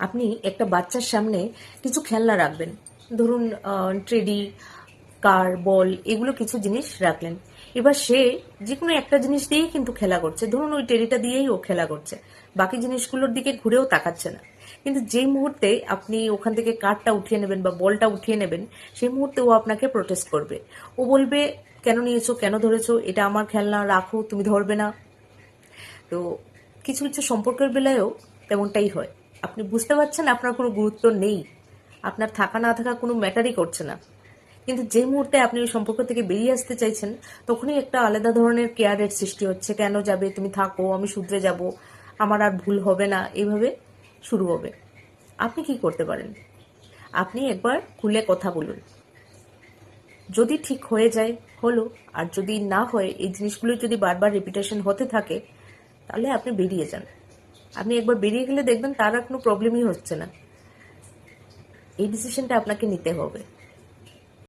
আপনি একটা বাচ্চার সামনে কিছু খেলনা রাখবেন, ধরুন ট্রেডি, কার, বল, এগুলো কিছু জিনিস রাখলেন। এবার সে যে কোনো একটা জিনিস দিয়েই কিন্তু খেলা করছে, ধরুন ওই টেডিটা দিয়েই ও খেলা করছে, বাকি জিনিসগুলোর দিকে ঘুরেও তাকাচ্ছে না। কিন্তু যেই মুহূর্তে আপনি ওখান থেকে কারটা উঠিয়ে নেবেন বা বলটা উঠিয়ে নেবেন, সেই মুহূর্তে ও আপনাকে প্রোটেস্ট করবে। ও বলবে, কেন নিয়েছো, কেন ধরেছো, এটা আমার খেলনা, রাখো, তুমি ধরবে না। তো কিছু কিছু সম্পর্কের বেলায়ও তেমনটাই হয়। আপনি বুঝতে পারছেন আপনার কোনো গুরুত্ব নেই, আপনার থাকা না থাকা কোনো ম্যাটারই করছে না, কিন্তু যে মুহূর্তে আপনি ওই সম্পর্ক থেকে বেরিয়ে আসতে চাইছেন, তখনই একটা আলাদা ধরনের কেয়ারের সৃষ্টি হচ্ছে। কেন যাবে, তুমি থাকো, আমি শুধরে যাব, আমার আর ভুল হবে না, এইভাবে শুরু হবে। আপনি কি করতে পারেন? আপনি একবার খুলে কথা বলুন। যদি ঠিক হয়ে যায়, হলো। আর যদি না হয়, এই জিনিসগুলো যদি বারবার রিপিটেশন হতে থাকে, তাহলে আপনি বেরিয়ে যান। আপনি একবার বেরিয়ে গেলে দেখবেন তার আর কোনো প্রবলেমই হচ্ছে না। এই ডিসিশনটা আপনাকে নিতে হবে।